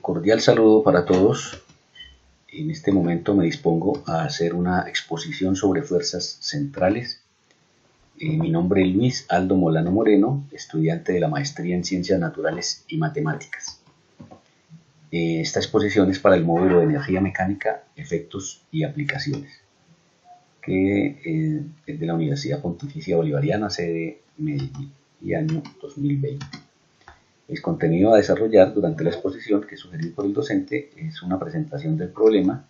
Cordial saludo para todos. En este momento me dispongo a hacer una exposición sobre fuerzas centrales. Mi nombre es Luis Aldo Molano Moreno, estudiante de la maestría en Ciencias Naturales y Matemáticas. Esta exposición es para el módulo de Energía Mecánica, Efectos y Aplicaciones, que es de la Universidad Pontificia Bolivariana, sede Medellín, y año 2020. El contenido a desarrollar durante la exposición, que es sugerido por el docente, es una presentación del problema,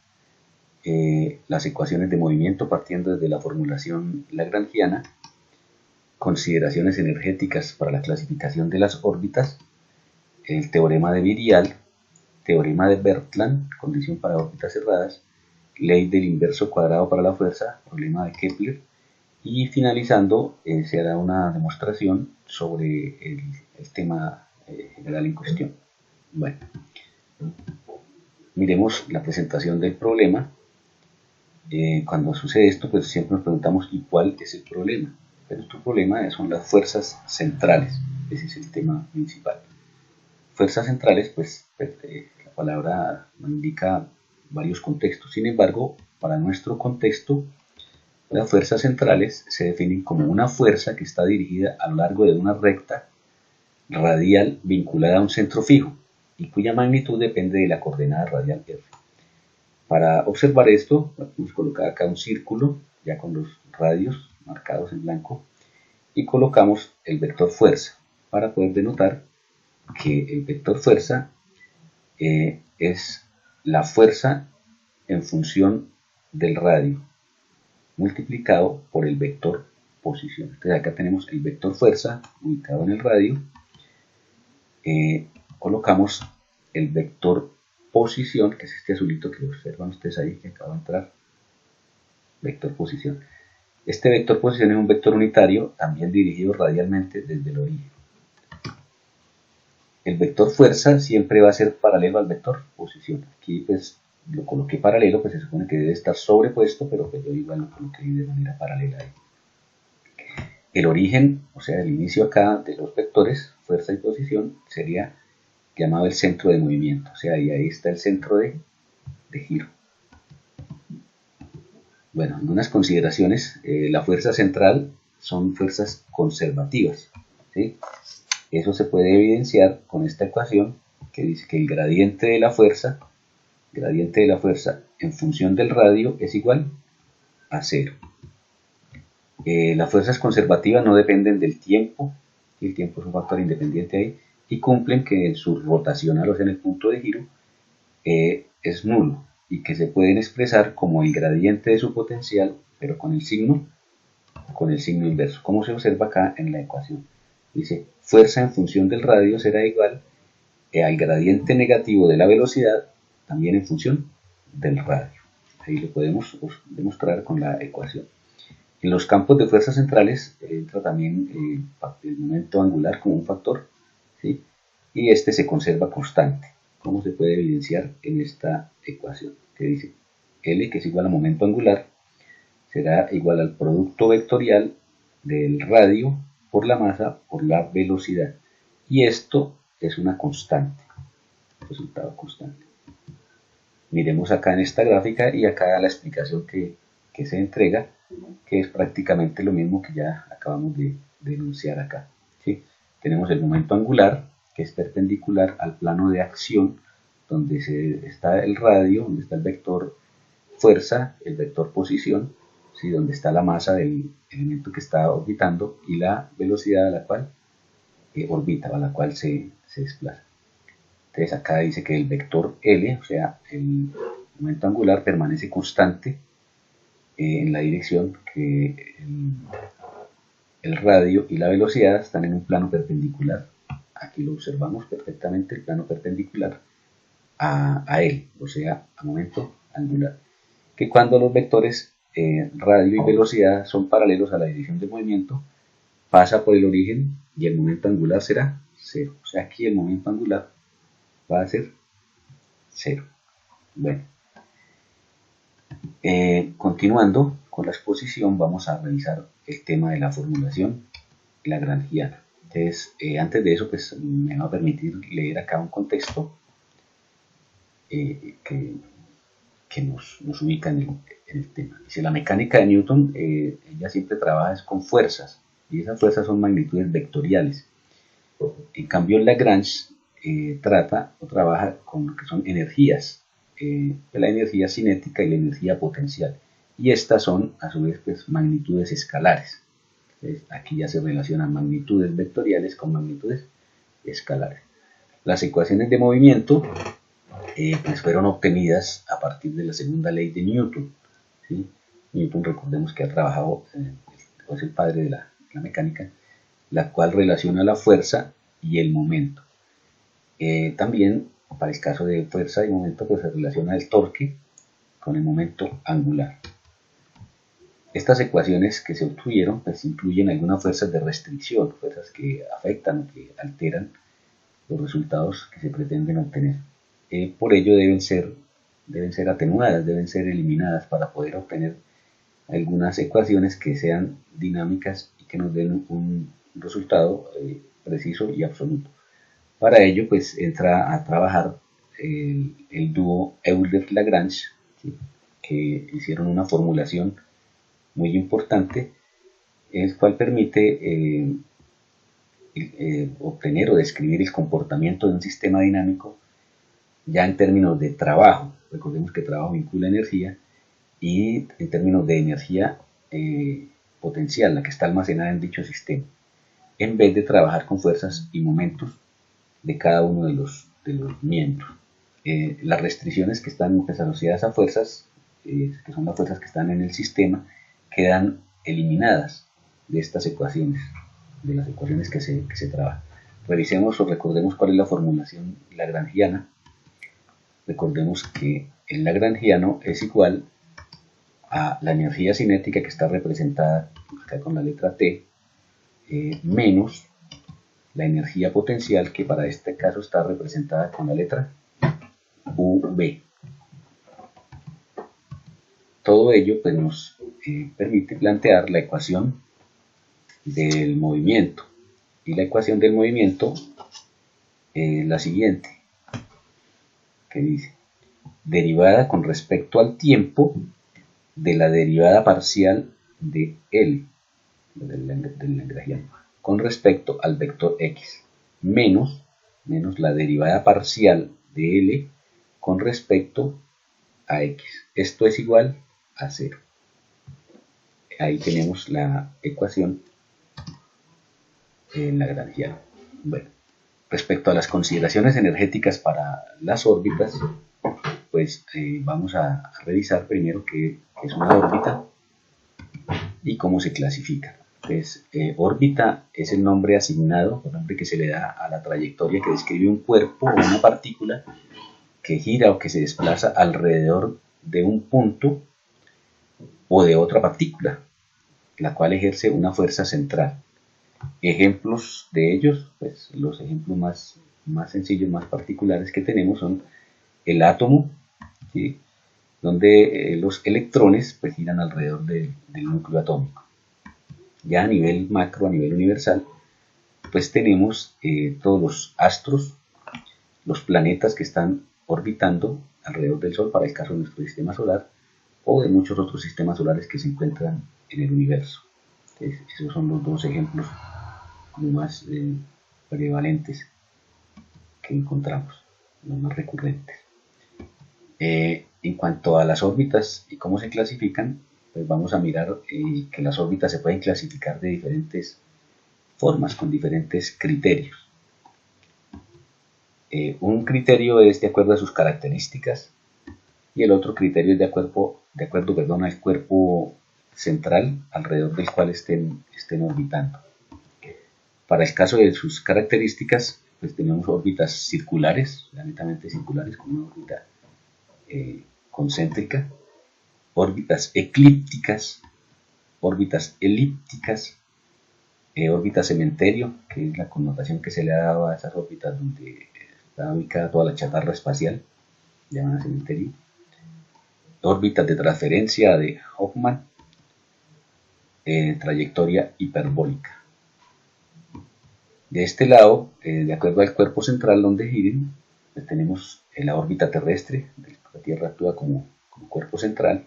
las ecuaciones de movimiento partiendo desde la formulación lagrangiana, consideraciones energéticas para la clasificación de las órbitas, el teorema de Virial, teorema de Bertrand, condición para órbitas cerradas, ley del inverso cuadrado para la fuerza, problema de Kepler, y finalizando se hará una demostración sobre el tema general en cuestión. Bueno, miremos la presentación del problema. Cuando sucede esto, pues siempre nos preguntamos ¿y cuál es el problema? Pero nuestro problema son las fuerzas centrales. Ese es el tema principal. Fuerzas centrales, pues la palabra indica varios contextos. Sin embargo, para nuestro contexto, las fuerzas centrales se definen como una fuerza que está dirigida a lo largo de una recta radial vinculada a un centro fijo y cuya magnitud depende de la coordenada radial R. Para observar esto, vamos a colocar acá un círculo ya con los radios marcados en blanco y colocamos el vector fuerza para poder denotar que el vector fuerza es la fuerza en función del radio multiplicado por el vector posición. Entonces acá tenemos el vector fuerza ubicado en el radio. Colocamos el vector posición, que es este azulito que observan ustedes ahí, que acaba de entrar, vector posición. Este vector posición es un vector unitario, también dirigido radialmente desde el origen. El vector fuerza siempre va a ser paralelo al vector posición. Aquí pues lo coloqué paralelo, pues se supone que debe estar sobrepuesto, pero pues yo igual lo coloqué de manera paralela ahí. El origen, o sea, el inicio acá de los vectores, fuerza y posición, sería llamado el centro de movimiento, o sea, y ahí está el centro de giro. Bueno, algunas consideraciones, la fuerza central son fuerzas conservativas, ¿sí? Eso se puede evidenciar con esta ecuación que dice que el gradiente de la fuerza en función del radio es igual a 0. Las fuerzas conservativas no dependen del tiempo, el tiempo es un factor independiente ahí, y cumplen que su rotacional, o sea en el punto de giro, es nulo y que se pueden expresar como el gradiente de su potencial, pero con el signo inverso, como se observa acá en la ecuación. Dice, fuerza en función del radio será igual al gradiente negativo de la velocidad, también en función del radio. Ahí lo podemos demostrar con la ecuación. En los campos de fuerzas centrales entra también el momento angular como un factor, ¿sí? Y este se conserva constante, como se puede evidenciar en esta ecuación, que dice L, que es igual a momento angular, será igual al producto vectorial del radio por la masa por la velocidad. Y esto es una constante, resultado constante. Miremos acá en esta gráfica y acá la explicación que se entrega, que es prácticamente lo mismo que ya acabamos de enunciar acá, ¿sí? Tenemos el momento angular, que es perpendicular al plano de acción, donde está el radio, donde está el vector fuerza, el vector posición, ¿sí? Donde está la masa del elemento que está orbitando y la velocidad a la cual orbita, a la cual se desplaza. Entonces acá dice que el vector L, o sea, el momento angular permanece constante en la dirección que el radio y la velocidad están en un plano perpendicular. Aquí lo observamos perfectamente, el plano perpendicular a él, o sea, a momento angular. Que cuando los vectores radio y velocidad son paralelos a la dirección de movimiento, pasa por el origen y el momento angular será 0. O sea, aquí el momento angular va a ser 0. Bueno, continuando con la exposición, vamos a revisar el tema de la formulación lagrangiana. Entonces, antes de eso, pues me va a permitir leer acá un contexto que nos ubica en el tema. Dice, la mecánica de Newton, ella siempre trabaja es con fuerzas, y esas fuerzas son magnitudes vectoriales. En cambio, Lagrange trata o trabaja con lo que son energías, la energía cinética y la energía potencial, y estas son a su vez pues, magnitudes escalares. Entonces, aquí ya se relacionan magnitudes vectoriales con magnitudes escalares. Las ecuaciones de movimiento pues fueron obtenidas a partir de la segunda ley de Newton, ¿sí? Newton, recordemos que ha trabajado, es el padre de la mecánica, la cual relaciona la fuerza y el momento. También, para el caso de fuerza y momento, pues se relaciona el torque con el momento angular. Estas ecuaciones que se obtuvieron pues incluyen algunas fuerzas de restricción, fuerzas que afectan o que alteran los resultados que se pretenden obtener. Por ello deben ser atenuadas, deben ser eliminadas para poder obtener algunas ecuaciones que sean dinámicas y que nos den un resultado preciso y absoluto. Para ello pues entra a trabajar el dúo Euler-Lagrange, ¿sí? Que hicieron una formulación muy importante, el cual permite obtener o describir el comportamiento de un sistema dinámico ya en términos de trabajo. Recordemos que trabajo vincula energía, y en términos de energía potencial, la que está almacenada en dicho sistema, en vez de trabajar con fuerzas y momentos de cada uno de los miembros. Las restricciones que están pues, asociadas a fuerzas, que son las fuerzas que están en el sistema, quedan eliminadas de estas ecuaciones, de las ecuaciones que se trabajan. Revisemos o recordemos cuál es la formulación lagrangiana. Recordemos que el lagrangiano es igual a la energía cinética, que está representada acá con la letra T, menos la energía potencial, que para este caso está representada con la letra UV. Todo ello pues, nos permite plantear la ecuación del movimiento. Y la ecuación del movimiento es la siguiente, que dice: derivada con respecto al tiempo de la derivada parcial de L, del lagrangiano, con respecto al vector X, menos la derivada parcial de L con respecto a X. Esto es igual a 0. Ahí tenemos la ecuación lagrangiana. Bueno, respecto a las consideraciones energéticas para las órbitas, pues vamos a revisar primero qué es una órbita y cómo se clasifica. Pues, órbita es el nombre asignado, el nombre que se le da a la trayectoria que describe un cuerpo o una partícula que gira o que se desplaza alrededor de un punto o de otra partícula, la cual ejerce una fuerza central. Ejemplos de ellos, pues los ejemplos más sencillos, más particulares que tenemos son el átomo, ¿sí? Donde los electrones pues, giran alrededor del núcleo atómico. Ya a nivel macro, a nivel universal, pues tenemos todos los astros, los planetas que están orbitando alrededor del Sol, para el caso de nuestro sistema solar, o de muchos otros sistemas solares que se encuentran en el universo. Entonces, esos son los dos ejemplos más prevalentes que encontramos, los más recurrentes. En cuanto a las órbitas y cómo se clasifican, pues vamos a mirar que las órbitas se pueden clasificar de diferentes formas, con diferentes criterios. Un criterio es de acuerdo a sus características, y el otro criterio es de acuerdo al cuerpo central alrededor del cual estén orbitando. Para el caso de sus características, pues tenemos órbitas circulares, netamente circulares, con una órbita concéntrica, órbitas eclípticas, órbitas elípticas, órbita cementerio, que es la connotación que se le ha dado a esas órbitas donde está ubicada toda la chatarra espacial, llamada cementerio, órbitas de transferencia de Hoffman, trayectoria hiperbólica. De este lado, de acuerdo al cuerpo central donde giren, pues tenemos en la órbita terrestre. La Tierra actúa como cuerpo central,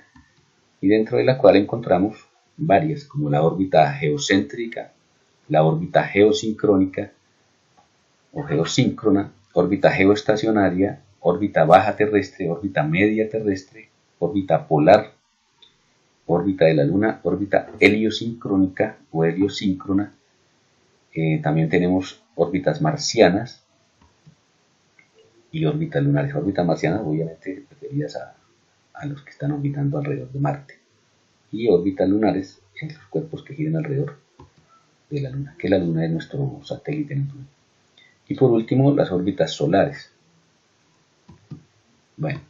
y dentro de la cual encontramos varias, como la órbita geocéntrica, la órbita geosincrónica o geosíncrona, órbita geoestacionaria, órbita baja terrestre, órbita media terrestre, órbita polar, órbita de la Luna, órbita heliosincrónica o heliosíncrona. También tenemos órbitas marcianas y órbitas lunares. Órbitas marcianas obviamente referidas a los que están orbitando alrededor de Marte, y órbitas lunares en los cuerpos que giran alrededor de la Luna, que la Luna es nuestro satélite natural. Y por último, las órbitas solares. Bueno,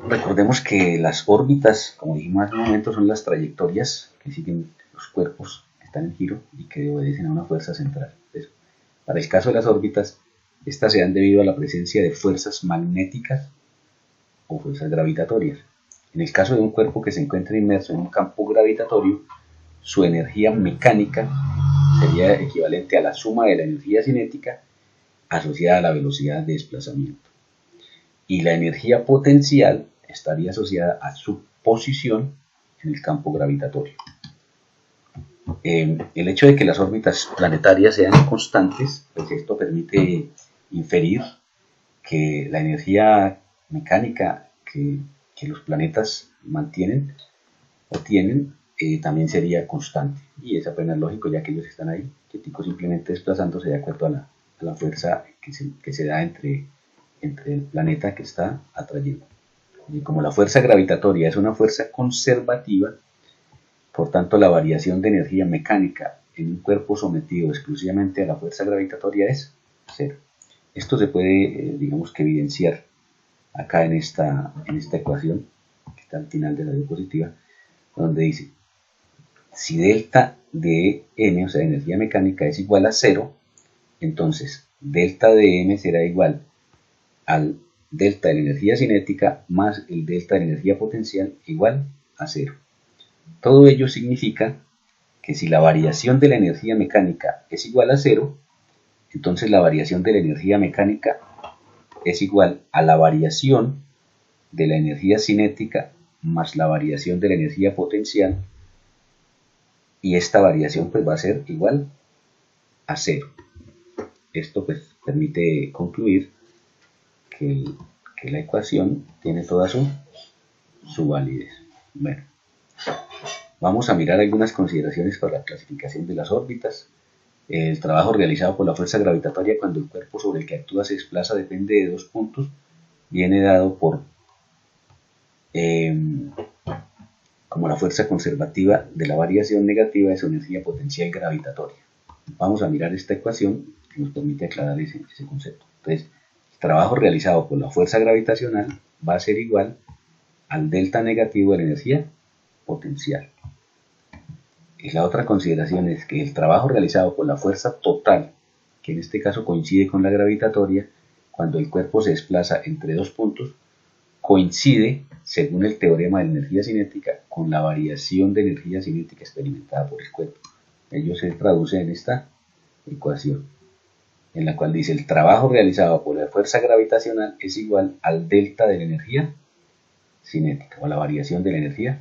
recordemos que las órbitas, como dijimos hace un momento, son las trayectorias que siguen los cuerpos que están en giro y que obedecen a una fuerza central. Entonces, para el caso de las órbitas, estas se dan debido a la presencia de fuerzas magnéticas o fuerzas gravitatorias. En el caso de un cuerpo que se encuentra inmerso en un campo gravitatorio, su energía mecánica sería equivalente a la suma de la energía cinética asociada a la velocidad de desplazamiento. Y la energía potencial estaría asociada a su posición en el campo gravitatorio. El hecho de que las órbitas planetarias sean constantes, pues esto permite inferir que la energía mecánica que los planetas mantienen o tienen también sería constante, y es apenas lógico, ya que ellos están ahí, simplemente desplazándose de acuerdo a la fuerza que se da entre el planeta que está atrayendo. Y como la fuerza gravitatoria es una fuerza conservativa, por tanto la variación de energía mecánica en un cuerpo sometido exclusivamente a la fuerza gravitatoria es cero. Esto se puede, digamos que evidenciar acá en esta ecuación que está al final de la diapositiva, donde dice: si delta de n, o sea, energía mecánica, es igual a 0, entonces delta de m será igual al delta de la energía cinética más el delta de la energía potencial igual a 0. Todo ello significa que si la variación de la energía mecánica es igual a 0, entonces la variación de la energía mecánica es igual a la variación de la energía cinética más la variación de la energía potencial, y esta variación pues va a ser igual a 0. Esto pues permite concluir que la ecuación tiene toda su validez. Bueno, vamos a mirar algunas consideraciones para la clasificación de las órbitas. El trabajo realizado por la fuerza gravitatoria cuando el cuerpo sobre el que actúa se desplaza depende de dos puntos. Viene dado por como la fuerza conservativa de la variación negativa de su energía potencial gravitatoria. Vamos a mirar esta ecuación que nos permite aclarar ese concepto. Entonces, el trabajo realizado por la fuerza gravitacional va a ser igual al delta negativo de la energía potencial. Y la otra consideración es que el trabajo realizado por la fuerza total, que en este caso coincide con la gravitatoria, cuando el cuerpo se desplaza entre dos puntos, coincide, según el teorema de la energía cinética, con la variación de energía cinética experimentada por el cuerpo. Ello se traduce en esta ecuación, en la cual dice: el trabajo realizado por la fuerza gravitacional es igual al delta de la energía cinética, o la variación de la energía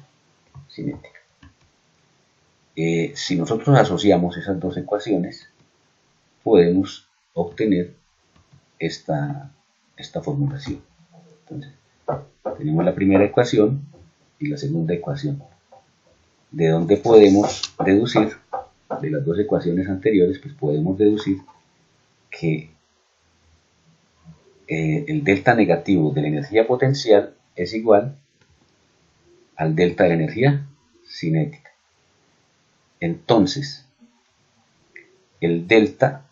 cinética. Si nosotros asociamos esas dos ecuaciones, podemos obtener esta formulación. Entonces, tenemos la primera ecuación y la segunda ecuación, de donde podemos deducir, de las dos ecuaciones anteriores, pues podemos deducir que el delta negativo de la energía potencial es igual al delta de la energía cinética. Entonces, el delta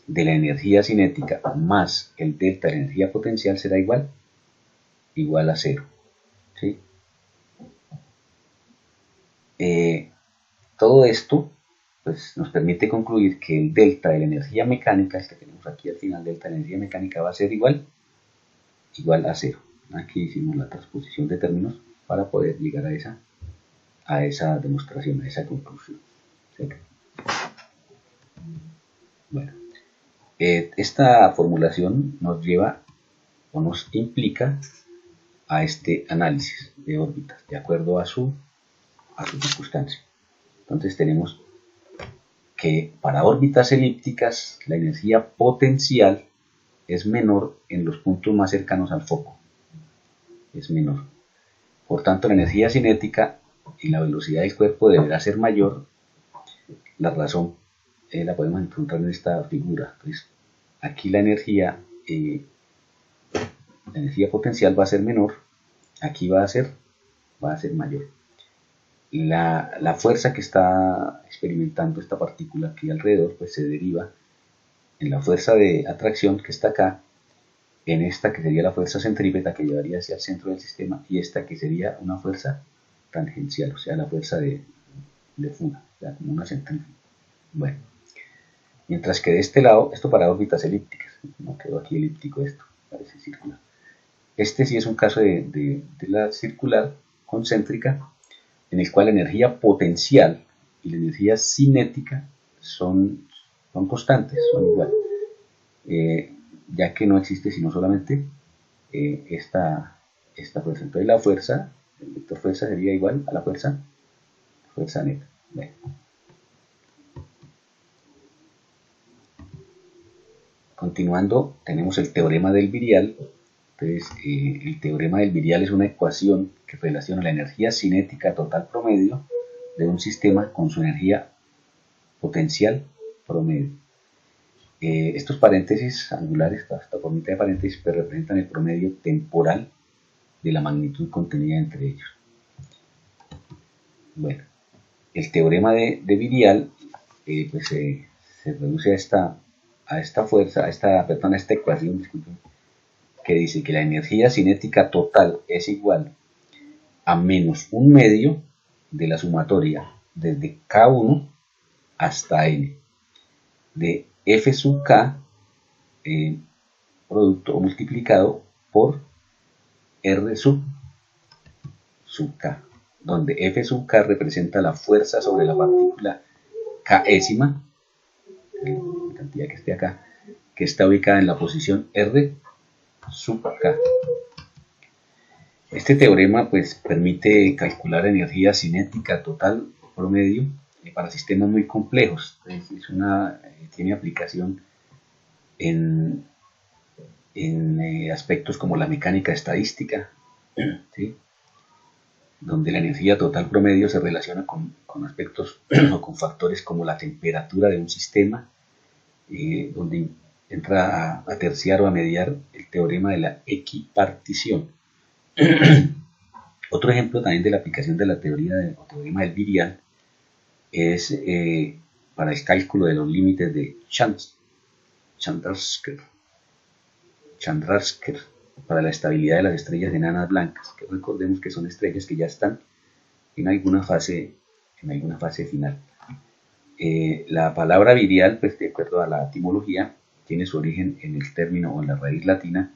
de la energía cinética más el delta de la energía potencial será igual a 0. ¿Sí? Todo esto pues, nos permite concluir que el delta de la energía mecánica, el que tenemos aquí al final, delta de la energía mecánica, va a ser igual a 0. Aquí hicimos la transposición de términos para poder llegar a esa demostración, a esa conclusión. ¿Sí? Bueno, Esta formulación nos lleva o nos implica a este análisis de órbitas de acuerdo a su circunstancia. Entonces tenemos que para órbitas elípticas la energía potencial es menor en los puntos más cercanos al foco, es menor. Por tanto, la energía cinética y la velocidad del cuerpo deberá ser mayor. La razón la podemos encontrar en esta figura. Entonces, aquí la energía potencial va a ser menor, aquí va a ser mayor. La fuerza que está experimentando esta partícula aquí alrededor, pues se deriva en la fuerza de atracción que está acá, en esta que sería la fuerza centrípeta que llevaría hacia el centro del sistema, y esta que sería una fuerza tangencial, o sea, la fuerza de fuga, o sea, como una centrífuga. Bueno, mientras que de este lado, esto para órbitas elípticas, no quedó aquí elíptico esto, parece circular. Este sí es un caso de la circular concéntrica, en el cual la energía potencial y la energía cinética son constantes, son iguales, ya que no existe sino solamente esta fuerza. Entonces la fuerza, el vector fuerza sería igual a la fuerza neta. Bueno. Continuando, tenemos el teorema del virial. Entonces, el teorema del virial es una ecuación que relaciona la energía cinética total promedio de un sistema con su energía potencial promedio. Estos paréntesis angulares, esta formita de paréntesis, pues, representan el promedio temporal de la magnitud contenida entre ellos. Bueno, el teorema de virial pues, se reduce a esta ecuación, disculpen, que dice que la energía cinética total es igual a menos un medio de la sumatoria desde K1 hasta N de F sub K producto o multiplicado por R sub K, donde F sub K representa la fuerza sobre la partícula Késima, la cantidad que esté acá, que está ubicada en la posición R sub K. Este teorema pues permite calcular energía cinética total promedio para sistemas muy complejos. Tiene aplicación en aspectos como la mecánica estadística, ¿sí? Donde la energía total promedio se relaciona con aspectos o con factores como la temperatura de un sistema, donde entra a terciar o a mediar el teorema de la equipartición. Otro ejemplo también de la aplicación de la teorema del virial es para el cálculo de los límites de Chandrasekhar para la estabilidad de las estrellas enanas blancas, que recordemos que son estrellas que ya están en alguna fase final. La palabra virial, pues de acuerdo a la etimología, tiene su origen en el término o en la raíz latina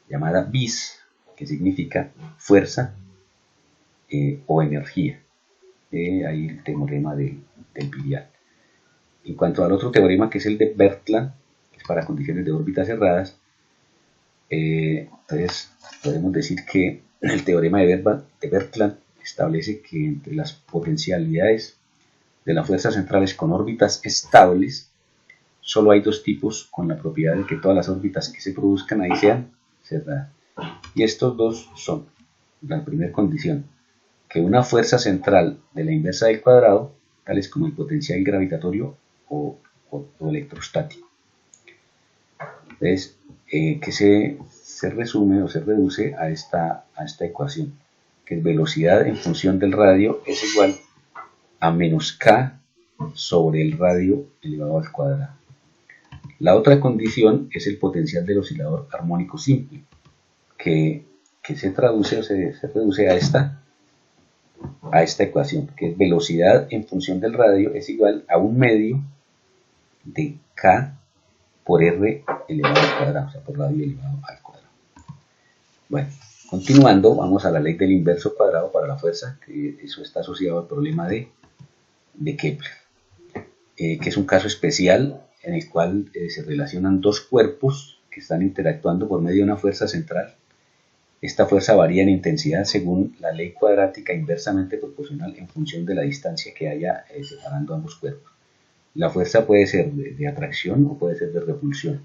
llamada vis, que significa fuerza o energía. Ahí el teorema del virial. En cuanto al otro teorema, que es el de Bertrand, que es para condiciones de órbitas cerradas, entonces podemos decir que el teorema de Bertrand establece que entre las potencialidades de las fuerzas centrales con órbitas estables, solo hay dos tipos con la propiedad de que todas las órbitas que se produzcan ahí sean cerradas. Y estos dos son, la primera condición, que una fuerza central de la inversa del cuadrado, tales como el potencial gravitatorio o electrostático. Entonces, que se resume o se reduce a esta ecuación, que es velocidad en función del radio es igual a menos K sobre el radio elevado al cuadrado. La otra condición es el potencial del oscilador armónico simple, que se traduce o se reduce a esta ecuación, que es velocidad en función del radio es igual a un medio de K por R elevado al cuadrado, o sea, por radio elevado al cuadrado. Bueno, continuando, vamos a la ley del inverso cuadrado para la fuerza, que eso está asociado al problema de Kepler, que es un caso especial en el cual se relacionan dos cuerpos que están interactuando por medio de una fuerza central. Esta fuerza varía en intensidad según la ley cuadrática inversamente proporcional en función de la distancia que haya separando ambos cuerpos. La fuerza puede ser de atracción o puede ser de repulsión.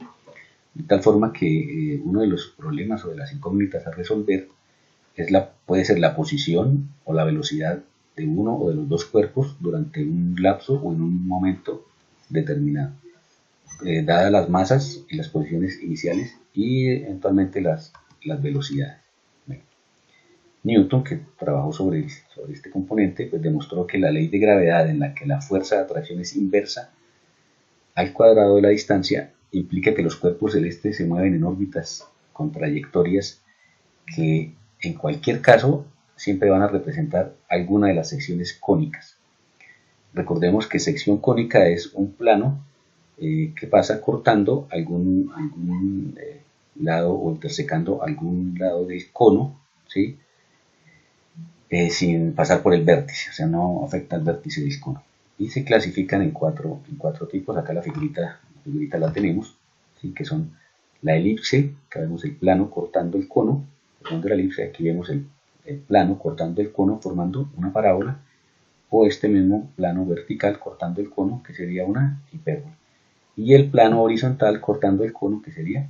De tal forma que uno de los problemas o de las incógnitas a resolver puede ser la posición o la velocidad de uno o de los dos cuerpos durante un lapso o en un momento determinado, dadas las masas y las posiciones iniciales y eventualmente las velocidades. Bueno, Newton, que trabajó sobre este componente, pues demostró que la ley de gravedad, en la que la fuerza de atracción es inversa al cuadrado de la distancia, implica que los cuerpos celestes se mueven en órbitas con trayectorias que en cualquier caso siempre van a representar alguna de las secciones cónicas. Recordemos que sección cónica es un plano que pasa cortando algún lado o intersecando algún lado del cono, ¿sí? Sin pasar por el vértice, o sea, no afecta al vértice del cono. Y se clasifican en cuatro tipos. Acá la figurita la tenemos, ¿sí? Que son la elipse, acá vemos el plano cortando el cono, formando la elipse, aquí vemos el plano cortando el cono formando una parábola, o este mismo plano vertical cortando el cono, que sería una hipérbola, y el plano horizontal cortando el cono, que sería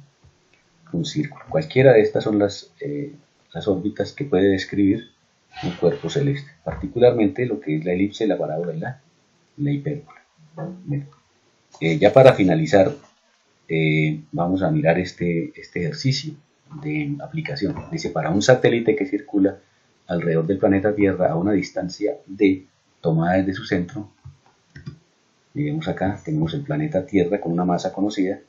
un círculo. Cualquiera de estas son las órbitas que puede describir un cuerpo celeste, particularmente lo que es la elipse, la parábola y la hipérbola. Bueno, ya para finalizar, vamos a mirar este ejercicio de aplicación. Dice, para un satélite que circula alrededor del planeta Tierra a una distancia d tomada desde su centro, miremos acá, tenemos el planeta Tierra con una masa conocida,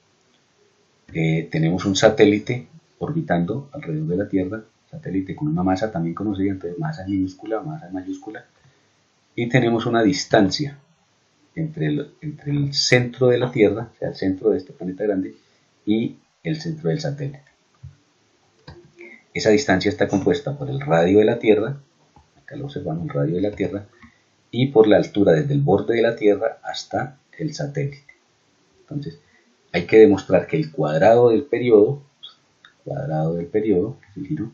tenemos un satélite orbitando alrededor de la Tierra, satélite con una masa también conocida, entonces masa en minúscula, masa en mayúscula, y tenemos una distancia entre el centro de la Tierra, o sea, el centro de este planeta grande, y el centro del satélite. Esa distancia está compuesta por el radio de la Tierra, acá lo observamos, el radio de la Tierra, y por la altura desde el borde de la Tierra hasta el satélite. Entonces, hay que demostrar que el cuadrado del periodo, que es el giro,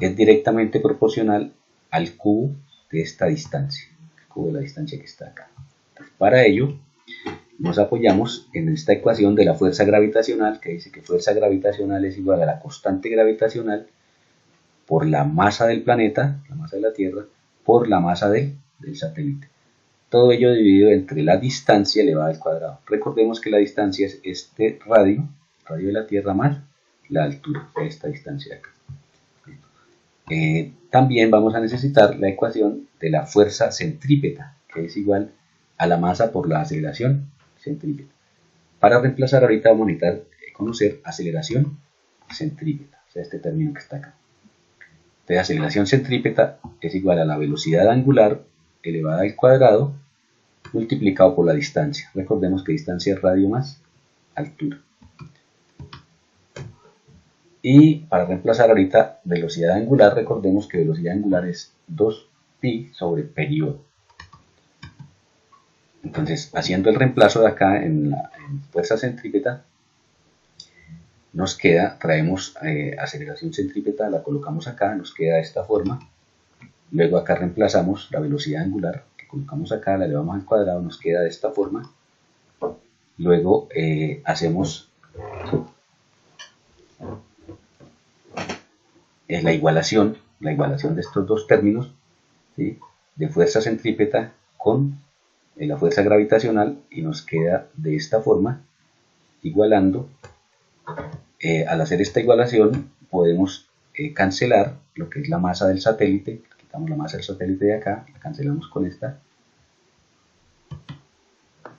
es directamente proporcional al cubo de esta distancia, el cubo de la distancia que está acá. Entonces, para ello, nos apoyamos en esta ecuación de la fuerza gravitacional, que dice que fuerza gravitacional es igual a la constante gravitacional por la masa del planeta, la masa de la Tierra, por la masa del satélite. Todo ello dividido entre la distancia elevada al cuadrado. Recordemos que la distancia es este radio de la Tierra más la altura de esta distancia de acá. También vamos a necesitar la ecuación de la fuerza centrípeta, que es igual a la masa por la aceleración centrípeta. Para reemplazar ahorita vamos a necesitar conocer aceleración centrípeta, o sea, este término que está acá. Entonces, aceleración centrípeta es igual a la velocidad angular elevada al cuadrado multiplicado por la distancia. Recordemos que distancia es radio más altura. Y para reemplazar ahorita velocidad angular, recordemos que velocidad angular es 2pi sobre periodo. Entonces, haciendo el reemplazo de acá en fuerza centrípeta, nos queda, traemos aceleración centrípeta, la colocamos acá, nos queda de esta forma. Luego acá reemplazamos la velocidad angular, que colocamos acá, la elevamos al cuadrado, nos queda de esta forma. Luego hacemos la igualación de estos dos términos, ¿sí? De fuerza centrípeta con la fuerza gravitacional, y nos queda de esta forma, igualando. Al hacer esta igualación podemos cancelar lo que es la masa del satélite, quitamos la masa del satélite de acá, la cancelamos con esta,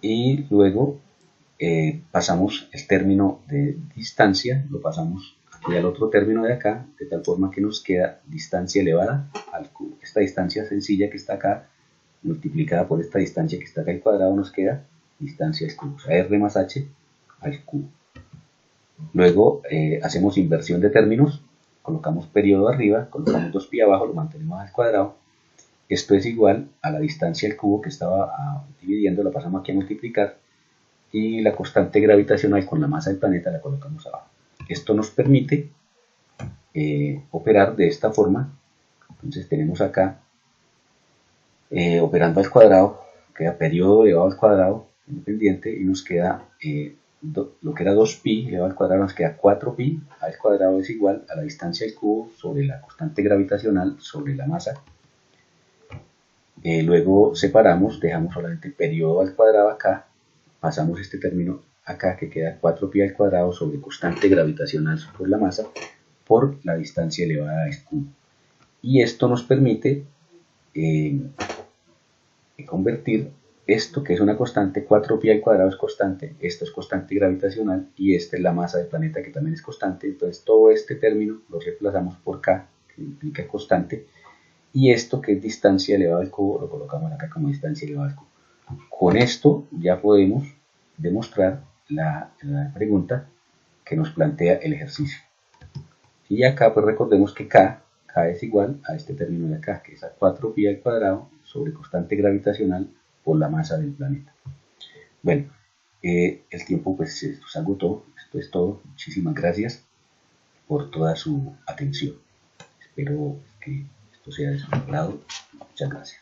y luego pasamos el término de distancia, lo pasamos aquí al otro término de acá, de tal forma que nos queda distancia elevada al cubo. Esta distancia sencilla que está acá, multiplicada por esta distancia que está acá al cuadrado, nos queda distancia al cubo, o sea, r más h al cubo. Luego hacemos inversión de términos, colocamos periodo arriba, colocamos 2pi abajo, lo mantenemos al cuadrado. Esto es igual a la distancia al cubo que estaba dividiendo, la pasamos aquí a multiplicar, y la constante gravitacional con la masa del planeta la colocamos abajo. Esto nos permite operar de esta forma. Entonces tenemos acá, operando al cuadrado, queda periodo elevado al cuadrado independiente y nos queda lo que era 2pi elevado al cuadrado, nos queda 4pi al cuadrado es igual a la distancia del cubo sobre la constante gravitacional sobre la masa. Luego separamos, dejamos solamente el periodo al cuadrado acá, pasamos este término acá que queda 4pi al cuadrado sobre constante gravitacional por la masa por la distancia elevada al cubo. Y esto nos permite convertir esto, que es una constante, 4pi al cuadrado es constante, esto es constante gravitacional y esta es la masa del planeta que también es constante. Entonces todo este término lo reemplazamos por k, que implica constante, y esto, que es distancia elevada al cubo, lo colocamos acá como distancia elevada al cubo. Con esto ya podemos demostrar la pregunta que nos plantea el ejercicio. Y acá pues recordemos que k es igual a este término de acá, que es a 4pi al cuadrado sobre constante gravitacional por la masa del planeta. Bueno, el tiempo pues se agotó. Esto es todo. Muchísimas gracias por toda su atención. Espero que esto sea de su agrado. Muchas gracias.